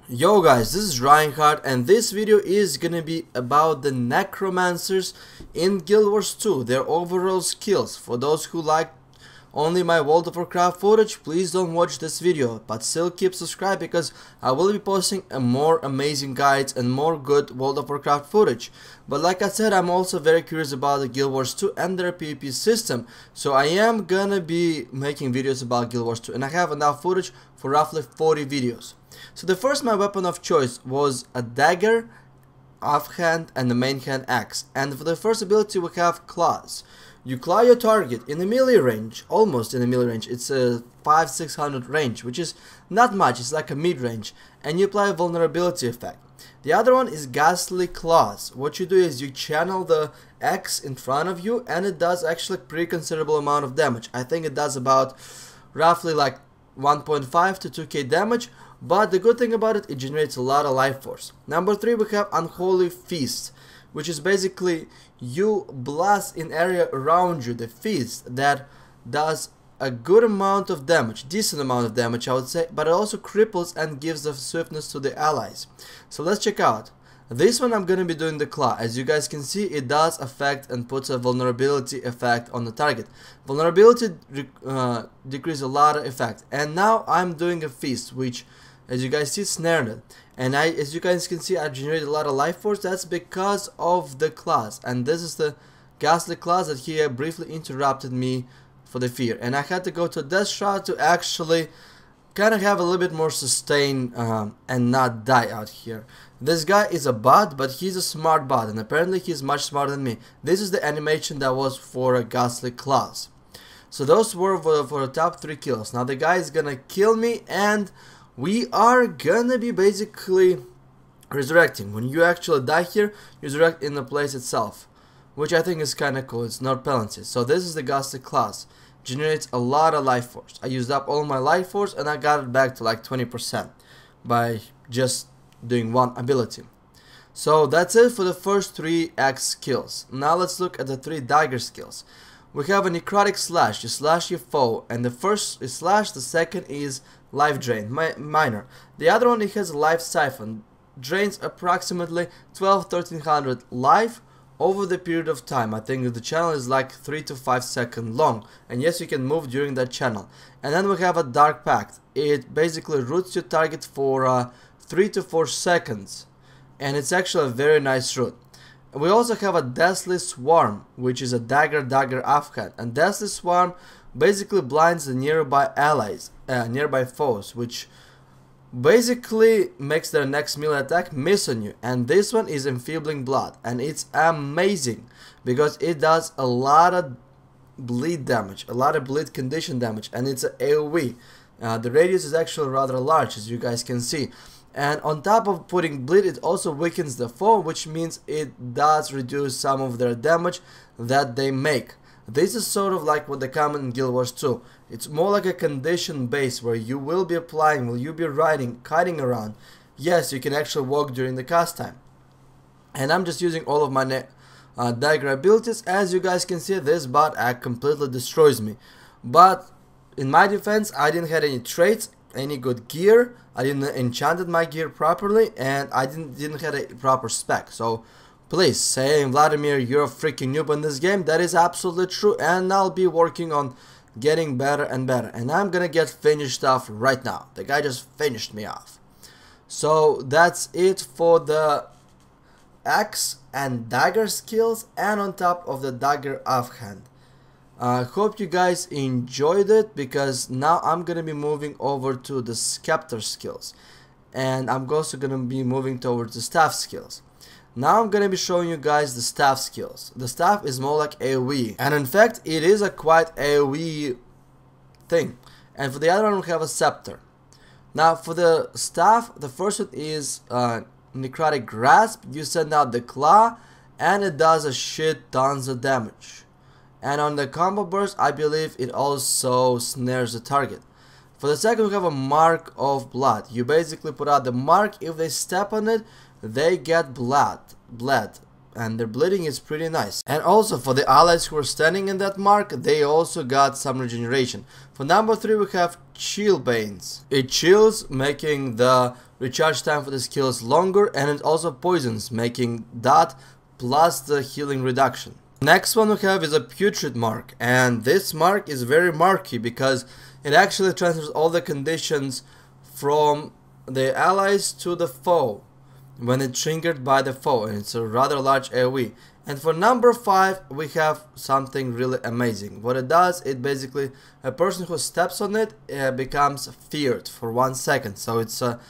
Yo guys, this is Reinhardt and this video is gonna be about the Necromancers in Guild Wars 2, their overall skills. For those who like only my World of Warcraft footage, please don't watch this video, but still keep subscribed because I will be posting more amazing guides and more good World of Warcraft footage. But like I said, I'm also very curious about the Guild Wars 2 and their PvP system, so I am gonna be making videos about Guild Wars 2 and I have enough footage for roughly 40 videos. So the first my weapon of choice was a dagger, offhand and the main hand axe, and for the first ability we have claws. You claw your target in the melee range, almost in the melee range. It's a 500-600 range, which is not much, it's like a mid range, and you apply a vulnerability effect. The other one is ghastly claws. What you do is you channel the axe in front of you and it does actually a pretty considerable amount of damage. I think it does about roughly like 1.5 to 2k damage, but the good thing about it, it generates a lot of life force. Number 3 we have Unholy Feast, which is basically you blast in area around you, the feast that does a good amount of damage, decent amount of damage I would say, but it also cripples and gives the swiftness to the allies. So let's check out. This one I'm gonna be doing the claw. As you guys can see, it does affect and puts a vulnerability effect on the target. Vulnerability decreases a lot of effect. And now I'm doing a feast, which as you guys see snared it. And as you guys can see, I generated a lot of life force. That's because of the class. And this is the ghastly class that he briefly interrupted me for the fear. And I had to go to Death Shroud to actually kind of have a little bit more sustain and not die out here. This guy is a bot, but he's a smart bot, and apparently he's much smarter than me. This is the animation that was for a ghastly class. So those were for the top 3 kills. Now the guy is gonna kill me and we are gonna be basically resurrecting. When you actually die here, you resurrect in the place itself, which I think is kinda cool. It's not penalties. So this is the ghastly class. Generates a lot of life force. I used up all my life force and I got it back to like 20% by just doing one ability. So that's it for the first 3 axe skills. Now let's look at the 3 dagger skills. We have a necrotic slash. You slash your foe, and the first is slash, the second is life drain, minor. The other one, it has a life siphon, drains approximately 1200-1300 life over the period of time. I think the channel is like 3 to 5 seconds long, and yes, you can move during that channel. And then we have a dark pact. It basically roots your target for 3 to 4 seconds, and it's actually a very nice root. We also have a Deathly Swarm, which is a dagger offhand, and Deathly Swarm basically blinds the nearby allies, nearby foes, which basically makes their next melee attack miss on you. And this one is Enfeebling Blood, and it's amazing because it does a lot of bleed damage, a lot of bleed condition damage, and it's an AoE. The radius is actually rather large, as you guys can see. And on top of putting bleed, it also weakens the foe, which means it does reduce some of their damage that they make. This is sort of like what they come in Guild Wars 2. It's more like a condition base where you will be applying, will you be riding, kiting around. Yes, you can actually walk during the cast time. And I'm just using all of my dagger abilities. As you guys can see, this bot completely destroys me. But in my defense, I didn't have any traits, any good gear. I didn't enchanted my gear properly, and I didn't have a proper spec. So please, saying Vladimir, you're a freaking noob in this game, that is absolutely true, and I'll be working on getting better and better. And I'm gonna get finished off right now. The guy just finished me off. So that's it for the axe and dagger skills, and on top of the dagger offhand. I hope you guys enjoyed it, because now I'm gonna be moving over to the scepter skills, and I'm also gonna be moving towards the staff skills. Now I'm gonna be showing you guys the staff skills. The staff is more like AoE, and in fact it is a quite AoE thing. And for the other one we have a scepter. Now for the staff, the first one is Necrotic Grasp. You send out the claw and it does a shit tons of damage. And on the combo burst, I believe it also snares the target. For the second, we have a Mark of Blood. You basically put out the mark. If they step on it, they get bled. and their bleeding is pretty nice. And also for the allies who are standing in that mark, they also got some regeneration. For number 3 we have Chill Banes. It chills, making the recharge time for the skills longer, and it also poisons, making that plus the healing reduction. Next one we have is a Putrid mark, and this mark is very marky because it actually transfers all the conditions from the allies to the foe when it's triggered by the foe, and it's a rather large AoE. And for number 5 we have something really amazing. What it does, it basically, a person who steps on it becomes feared for 1 second. So it's a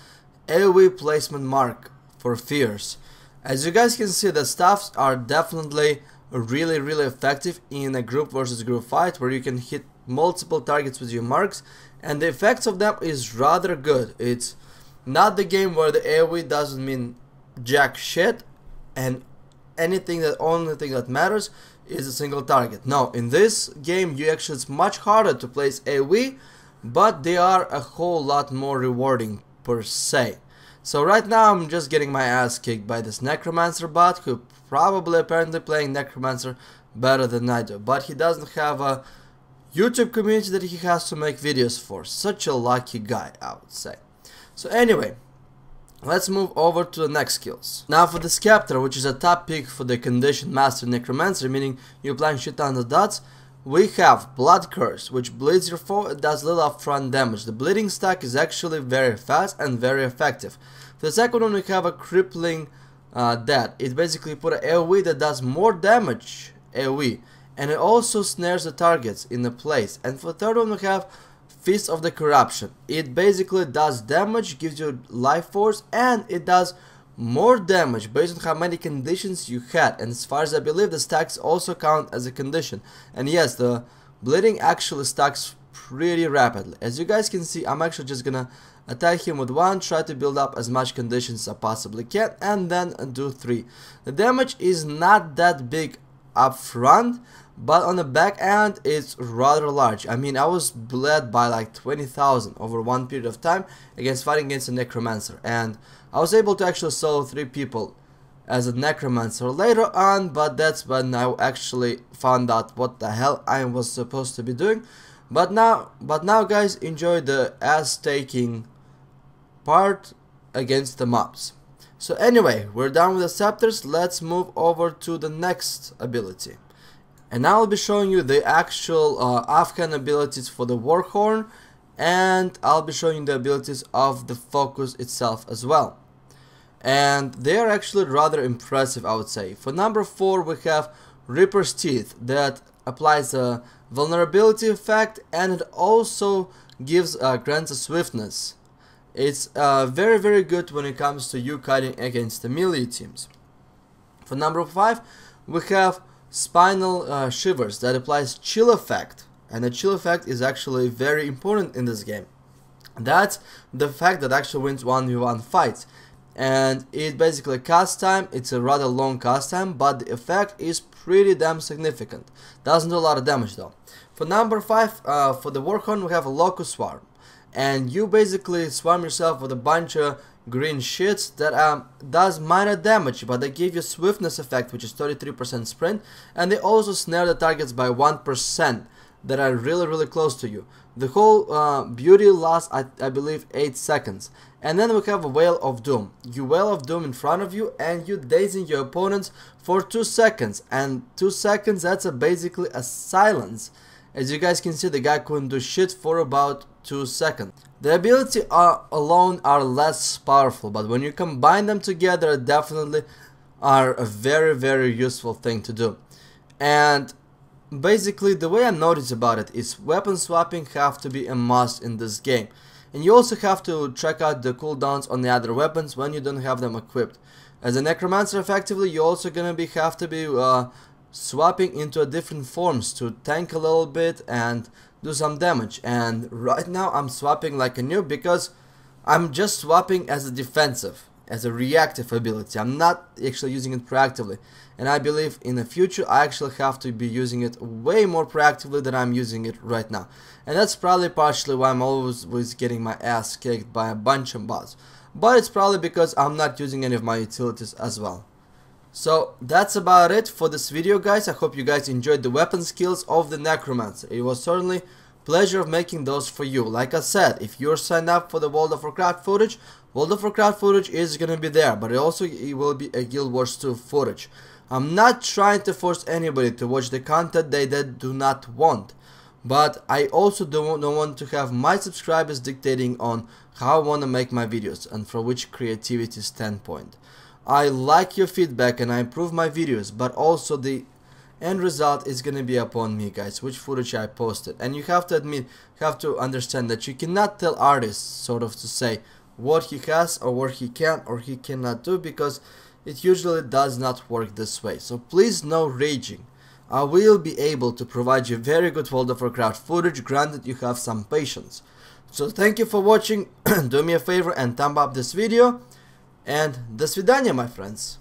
AoE placement mark for fears. As you guys can see, the staffs are definitely really effective in a group versus group fight where you can hit multiple targets with your marks, and the effects of them is rather good. It's not the game where the AoE doesn't mean jack shit and only thing that matters is a single target. No, in this game it's much harder to place AoE, but they are a whole lot more rewarding per se. So right now I'm just getting my ass kicked by this Necromancer bot, who probably apparently playing Necromancer better than I do, but he doesn't have a YouTube community that he has to make videos for. Such a lucky guy, I would say. So anyway, let's move over to the next skills. Now for the Scepter, which is a top pick for the Condition Master Necromancer, meaning you applying shit on the dots, we have Blood Curse, which bleeds your foe. It does little upfront damage. The bleeding stack is actually very fast and very effective. For the second one we have a Crippling Death. It basically put an AoE that does more damage AoE, and it also snares the targets in a place. And for the third one we have Fist of the Corruption. It basically does damage, gives you life force, and it does more damage based on how many conditions you had. And as far as I believe, the stacks also count as a condition. And yes, the bleeding actually stacks pretty rapidly. As you guys can see, I'm actually just gonna attack him with 1, try to build up as much conditions as I possibly can, and then do 3. The damage is not that big up front, but on the back end it's rather large. I mean, I was bled by like 20,000 over one period of time fighting against a Necromancer, and I was able to actually solo 3 people as a Necromancer later on, but that's when I actually found out what the hell I was supposed to be doing. But now guys, enjoy the ass taking part against the mobs. So anyway, we're done with the scepters. Let's move over to the next ability. And now I'll be showing you the actual offhand abilities for the Warhorn, and I'll be showing you the abilities of the Focus itself as well. And they are actually rather impressive, I would say. For number 4 we have Reaper's Teeth, that applies a vulnerability effect, and it also gives grants a swiftness. It's very good when it comes to you kiting against the melee teams. For number 5 we have Spinal Shivers, that applies chill effect, and the chill effect is actually very important in this game. That's the fact that actually wins 1v1 fights, and it basically cast time. It's a rather long cast time, but the effect is pretty damn significant. Doesn't do a lot of damage though. For number 5 for the Warhorn we have a Locust Swarm, and you basically swarm yourself with a bunch of green shits that does minor damage, but they give you swiftness effect, which is 33% sprint, and they also snare the targets by 1% that are really close to you. The whole beauty lasts, I believe, 8 seconds. And then we have a Wail of Doom. You Wail of Doom in front of you, and you dazing your opponents for 2 seconds, and 2 seconds, that's basically a silence. As you guys can see, the guy couldn't do shit for about 2 seconds. The ability alone are less powerful, but when you combine them together, definitely are a very useful thing to do. And basically the way I noticed about it is weapon swapping have to be a must in this game. And you also have to check out the cooldowns on the other weapons when you don't have them equipped. As a Necromancer, effectively, you also gonna have to be swapping into a different forms to tank a little bit and do some damage. And right now I'm swapping like a noob because I'm just swapping as a defensive, as a reactive ability. I'm not actually using it proactively, and I believe in the future I actually have to be using it way more proactively than I'm using it right now. And that's probably partially why I'm always getting my ass kicked by a bunch of bots, but it's probably because I'm not using any of my utilities as well. So that's about it for this video, guys. I hope you guys enjoyed the weapon skills of the Necromancer. It was certainly pleasure of making those for you. Like I said, if you're signed up for the World of Warcraft footage, World of Warcraft footage is gonna be there, but it will be a Guild Wars 2 footage. I'm not trying to force anybody to watch the content they do not want, but I also don't want to have my subscribers dictating on how I want to make my videos and from which creativity standpoint. I like your feedback and I improve my videos, but also the end result is gonna be upon me, guys, which footage I posted. And you have to admit, you have to understand that you cannot tell artists sort of to say what he has or what he can or he cannot do, because it usually does not work this way. So please, no raging. I will be able to provide you very good World of Warcraft footage, granted you have some patience. So thank you for watching. Do me a favor and thumb up this video. And до свидания, my friends.